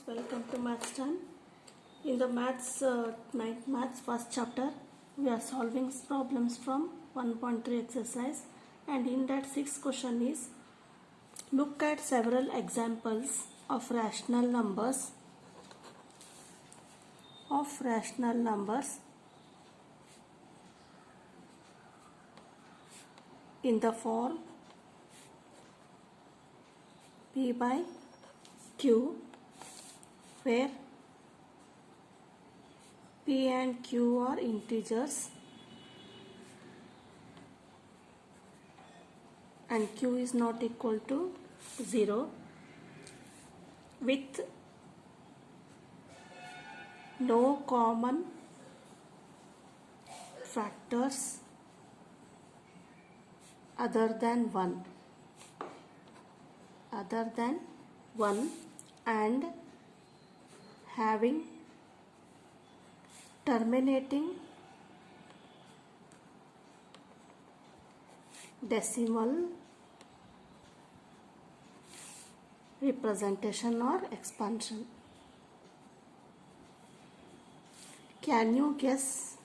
welcome to Maths Time. In the Maths first chapter, we are solving problems from 1.3 exercise, and in that sixth question is look at several examples of rational numbers in the form P by Q, where P and Q are integers and Q is not equal to 0, with no common factors other than 1 and having terminating decimal representation or expansion. Can you guess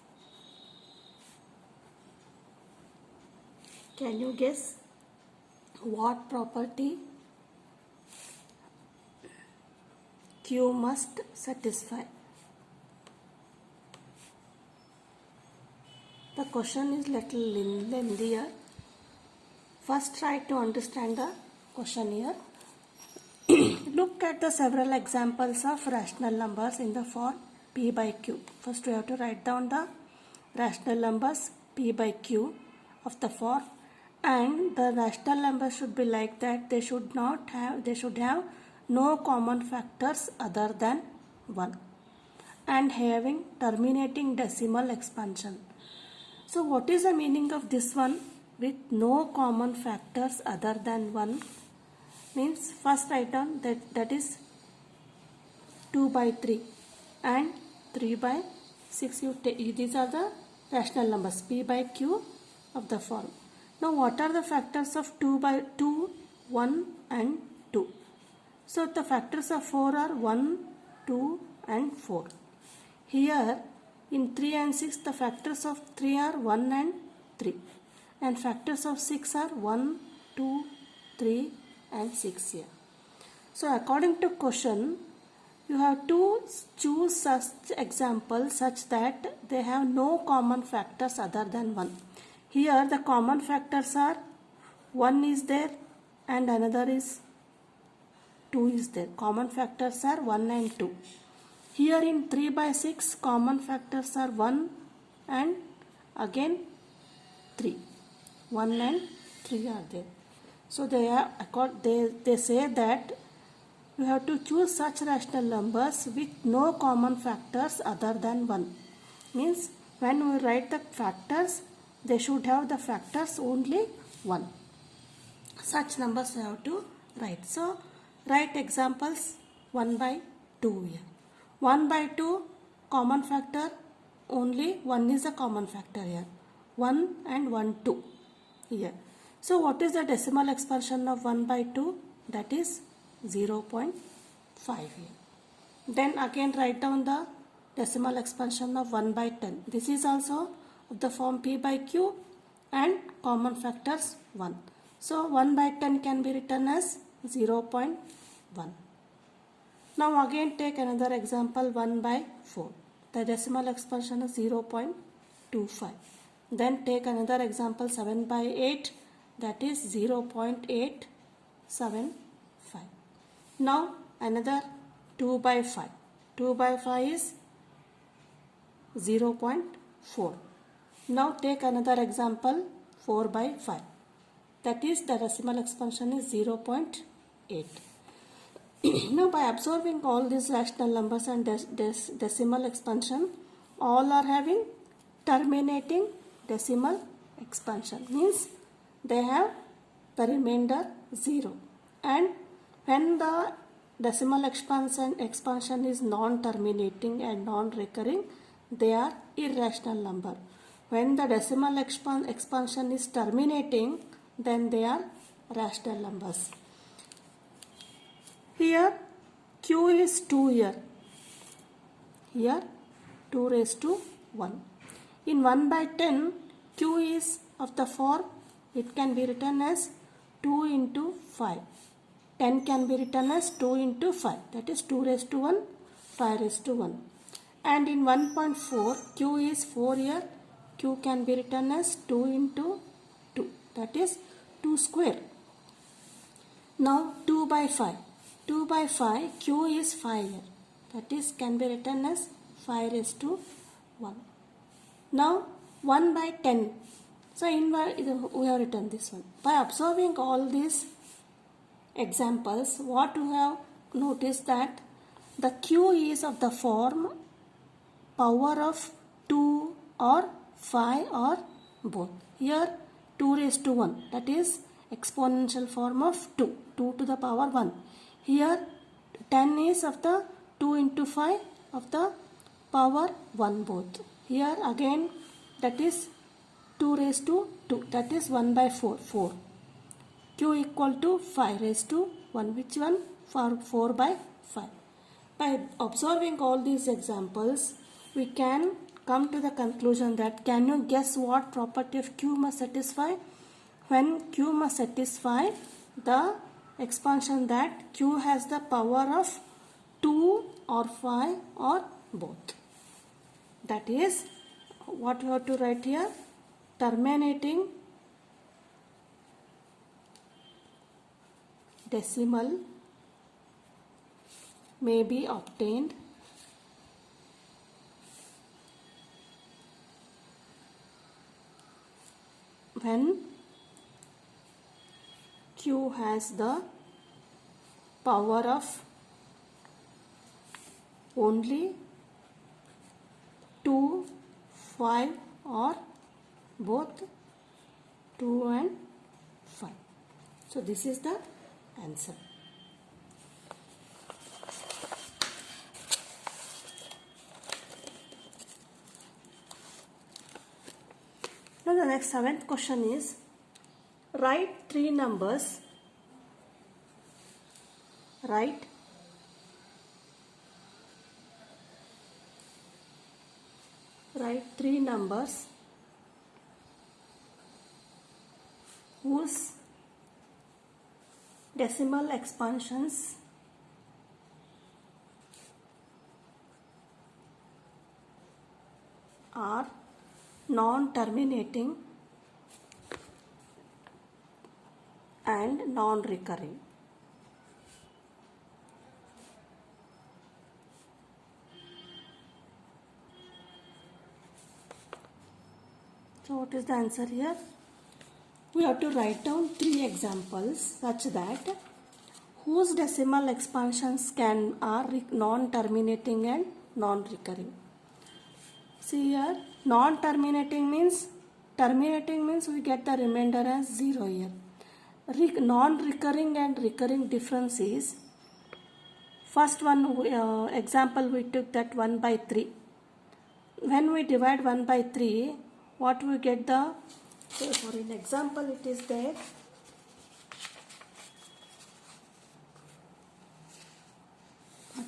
what property Q must satisfy? The question is little lengthier. First, try to understand the question here. Look at the several examples of rational numbers in the form P by Q. First, we have to write down the rational numbers P by Q of the form, and the rational numbers should be like that. They should have no common factors other than 1 and having terminating decimal expansion. So what is the meaning of this one with no common factors other than 1? Means first write down that is 2 by 3 and 3 by 6. These are the rational numbers P by Q of the form. Now what are the factors of 2 by 2, 1 and 2? So the factors of 4 are 1, 2 and 4. Here in 3 and 6, the factors of 3 are 1 and 3. And factors of 6 are 1, 2, 3 and 6 here. So according to question, you have to choose such examples such that they have no common factors other than 1. Here the common factors are 1 is there and another is 2 is there. Common factors are 1 and 2. Here in 3 by 6, common factors are 1 and again 3. 1 and 3 are there. So they say that you have to choose such rational numbers with no common factors other than 1. Means when we write the factors, they should have the factors only 1. Such numbers we have to write. So write examples 1 by 2 here. 1 by 2 common factor, only 1 is a common factor here. 1 and 1, 2 here. So what is the decimal expansion of 1 by 2? That is 0.5 here. Then again write down the decimal expansion of 1 by 10. This is also of the form P by Q and common factors 1. So 1 by 10 can be written as 0.1. Now again take another example 1 by 4. The decimal expansion is 0.25. Then take another example 7 by 8. That is 0.875. Now another 2 by 5. 2 by 5 is 0.4. Now take another example 4 by 5. That is the decimal expansion is 0.8. Now by observing all these rational numbers and decimal expansion, all are having terminating decimal expansion. Means they have the remainder 0. And when the decimal expansion is non-terminating and non-recurring, they are irrational number. When the decimal expansion is terminating, then they are rational numbers. Here q is 2 here. Here 2 raised to 1. In 1 by 10, q is of the form, it can be written as 2 into 5. 10 can be written as 2 into 5. That is 2 raised to 1, 5 raised to 1. And in 1.4, q is 4 here. Q can be written as 2 into 2. That is 2 square. Now 2 by 5. 2 by 5, q is 5 here. That is can be written as 5 raised to 1. Now 1 by 10. So we have written this one. By observing all these examples, what we have noticed that the q is of the form power of 2 or 5 or both. Here 2 raised to 1, that is exponential form of 2, 2 to the power 1. Here 10 is of the 2 into 5 of the power 1 both. Here again that is 2 raised to 2, that is 1 by 4, 4. Q equal to 5 raised to 1, which one? For 4 by 5. By observing all these examples, we can come to the conclusion that can you guess what property of Q must satisfy? When Q must satisfy the expansion that Q has the power of 2 or 5 or both. That is what we have to write here. Terminating decimal may be obtained when Q has the power of only 2, 5 or both 2 and 5. So this is the answer. Now the next 7th question is, write 3 numbers. Write write 3 numbers whose decimal expansions are non-terminating and non-recurring. So what is the answer here? We have to write down 3 examples such that whose decimal expansions are non-terminating and non-recurring. See here, non-terminating means, terminating means we get the remainder as 0 here. Non-recurring and recurring difference is, first one example we took that 1 by 3. When we divide 1 by 3, what we get the, for an example it is there,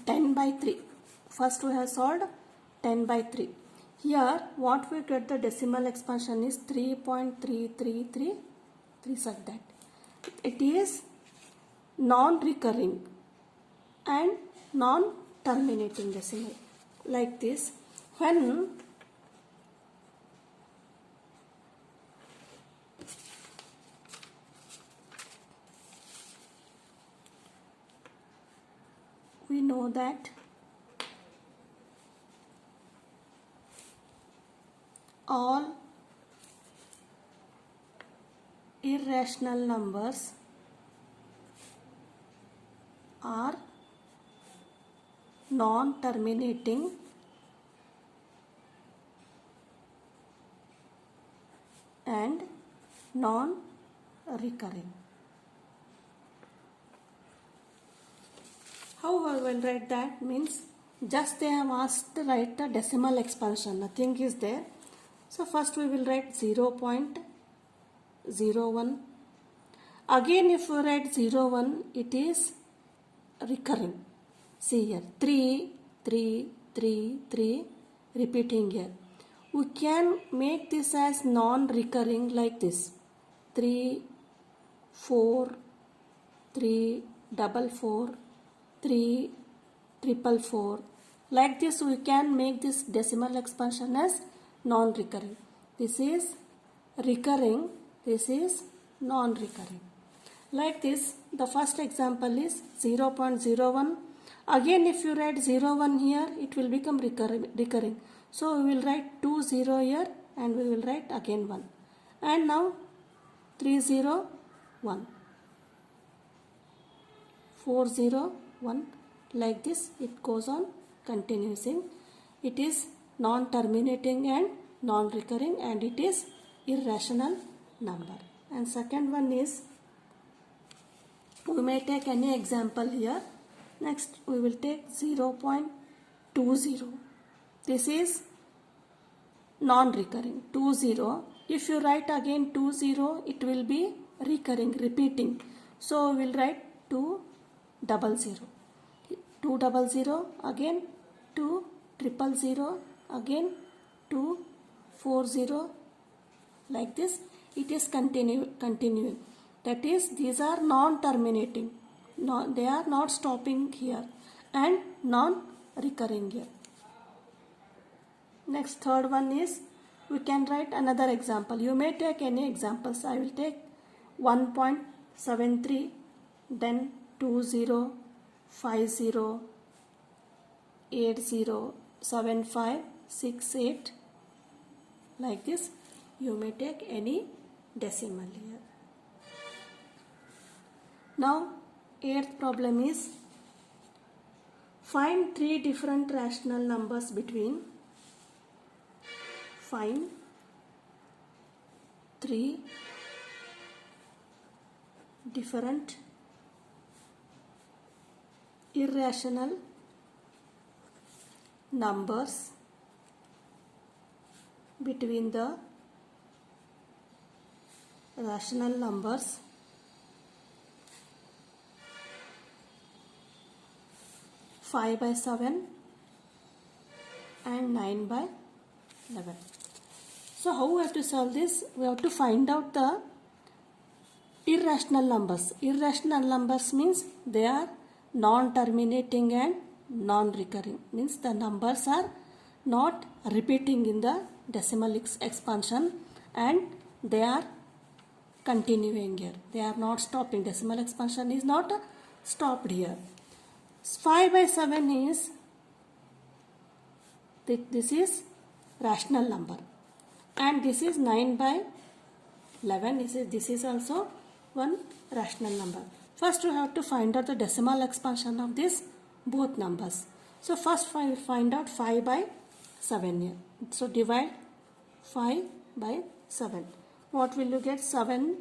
ten by 3. First we have solved 10 by 3. Here what we get the decimal expansion is 3.3333 like that. It is non-recurring and non-terminating decimal like this. When we know that all irrational numbers are non-terminating and non-recurring. How I will write that means just they have asked to write the decimal expansion, nothing is there. So first we will write 0.01. Again if we write 0.1, it is recurring. See here, 3, 3, 3, 3 repeating here. We can make this as non-recurring like this. 3, 4, 3, 4, 4, 3, 4, 4. Like this we can make this decimal expansion as non-recurring. This is recurring, this is non-recurring. Like this, the first example is 0.01. Again if you write 01 here, it will become recurring. So we will write 20 here and we will write again 1. And now 301, 401, like this it goes on continuing. It is non-terminating and non-recurring and it is irrational number. And second one is, we may take any example here. Next we will take 0.20. This is non-recurring, 20. If you write again 20, it will be recurring, repeating. So we will write 200. 200, again 2000, again 240, like this it is continuing. That is, these are non-terminating, they are not stopping here, and non-recurring here. Next, third one is, we can write another example. You may take any examples. I will take 1.73, then 20, 50, 80, 75, 68, like this. You may take any decimal here. Now, eighth problem is, find three different rational numbers between, find three different irrational numbers between the rational numbers 5/7 and 9/11. So how we have to solve this? We have to find out the irrational numbers. Irrational numbers means they are non-terminating and non-recurring. Means the numbers are not repeating in the decimal expansion and they are continuing here. They are not stopping. Decimal expansion is not stopped here. 5/7 is, this is rational number, and this is 9/11. This is also one rational number. First we have to find out the decimal expansion of this both numbers. So first we will find out 5/7 here. So divide 5/7. What will you get? 7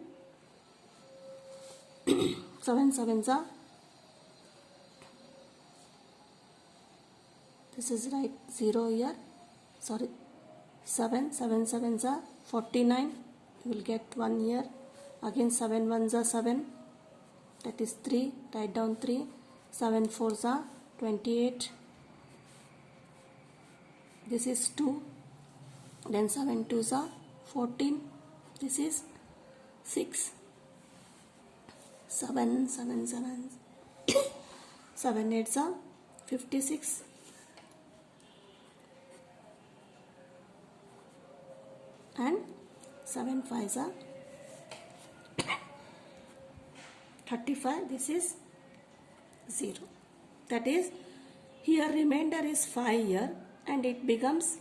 sevens are, this is right 0 here, sorry, 7 sevens are 49. You will get 1 here. Again 7 ones are 7, that is 3, write down 3. 7 fours are 28, this is 2. Then 7 twos are 14, this is 6. 7 eights are 56. And 7 fives are 35. This is 0. That is, here remainder is 5 here and it becomes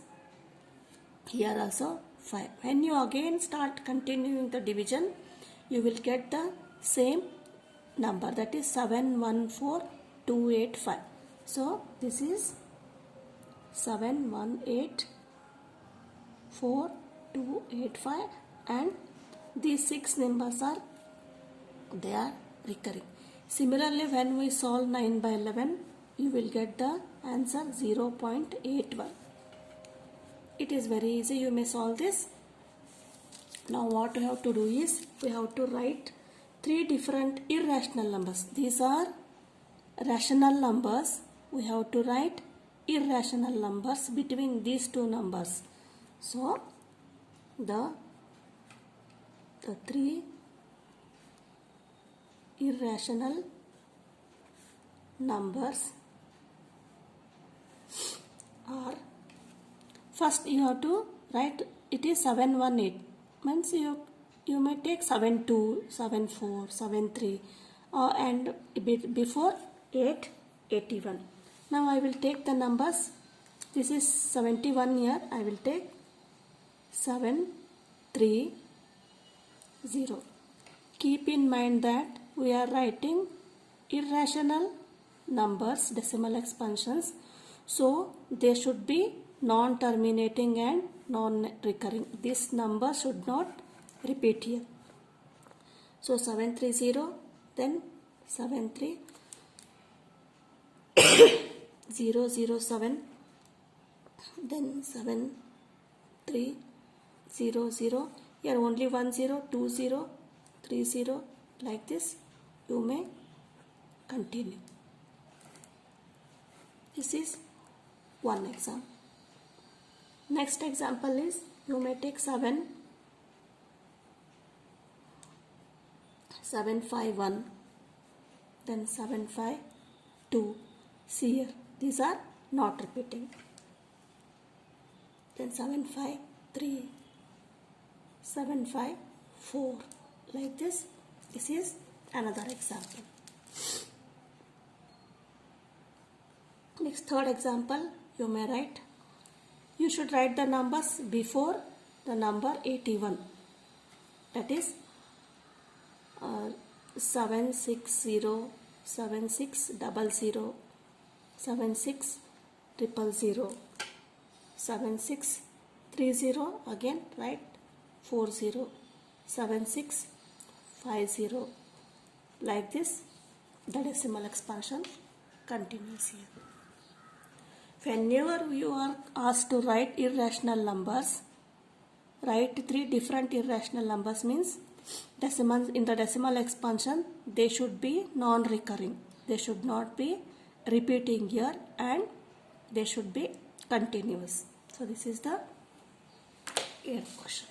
here also 5. When you again start continuing the division, you will get the same number, that is 714285. So this is 714285 and these 6 numbers are, they are recurring. Similarly, when we solve 9/11, you will get the answer 0.81. It is very easy, you may solve this. Now what we have to do is, we have to write 3 different irrational numbers. These are rational numbers we have to write irrational numbers between these two numbers. So the three irrational numbers are, first you have to write it is 718, means you may take 72, 74, 73 and before 881. Now I will take the numbers. This is 71 here. I will take 730. Keep in mind that we are writing irrational numbers, decimal expansions, so they should be non-terminating and non-recurring. This number should not repeat here. So 730, then 73007, then 7300. Here only 10, 20, 30, like this you may continue. This is one example. Next example is you may take 751, then 752. See here, these are not repeating. Then 753, 754, like this. This is another example. Next, third example, you may write. You should write the numbers before the number 81. That is 760, 7600, 76000, 7630. Again write 40, 7650. Like this, the decimal expansion continues here. Whenever you are asked to write irrational numbers, write three different irrational numbers, means decimals in the decimal expansion they should be non-recurring. They should not be repeating here and they should be continuous. So this is the 8th question.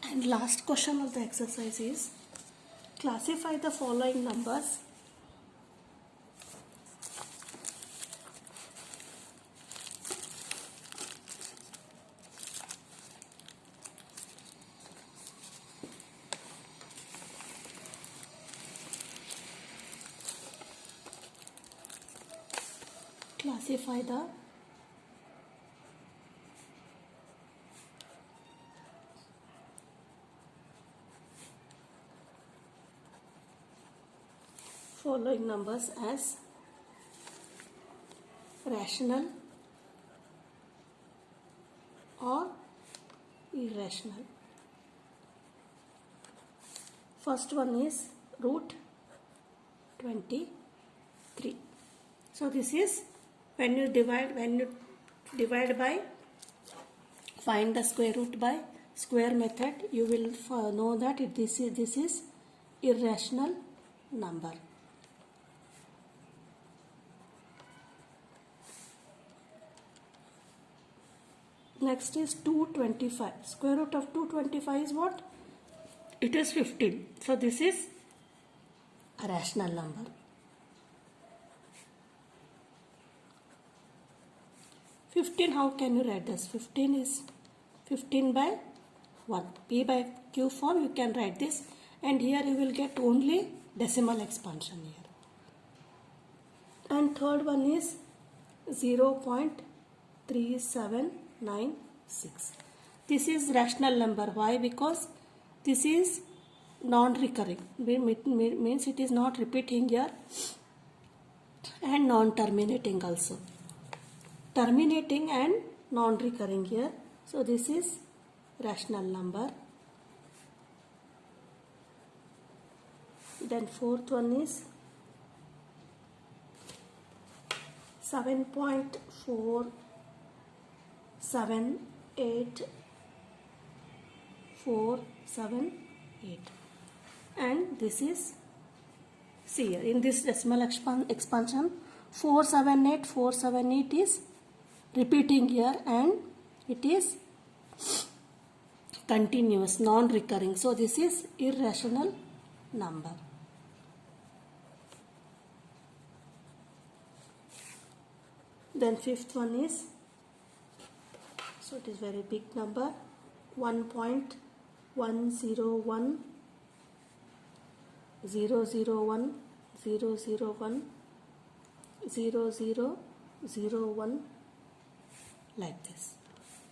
And last question of the exercise is, classify the following numbers following numbers as rational or irrational. First one is root 23. So this is when you divide by, find the square root by square method, you will know that this is irrational number. Next is 225. Square root of 225 is what? It is 15. So this is a rational number. 15, how can you write this? 15 is 15 by 1. P by Q form you can write this, and here you will get only decimal expansion here. And third one is 0.3796. This is rational number. Why? Because this is non-recurring. Means it is not repeating here, and non-terminating also. Terminating and non-recurring here. So this is rational number. Then fourth one is 7.478478, and this is, see here in this decimal expansion 478478 is repeating here, and it is continuous, non-recurring, so this is irrational number. Then fifth one is, so it is very big number, 1.101001 001 0001, like this.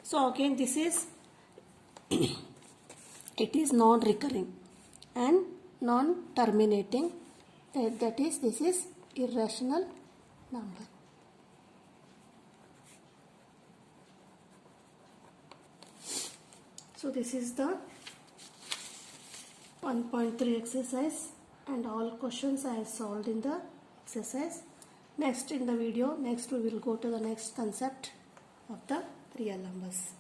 So again this is it is non-recurring and non-terminating, that is, this is irrational number. So this is the 1.3 exercise, and all questions I have solved in the exercise. Next in the video, next we will go to the next concept of the real numbers.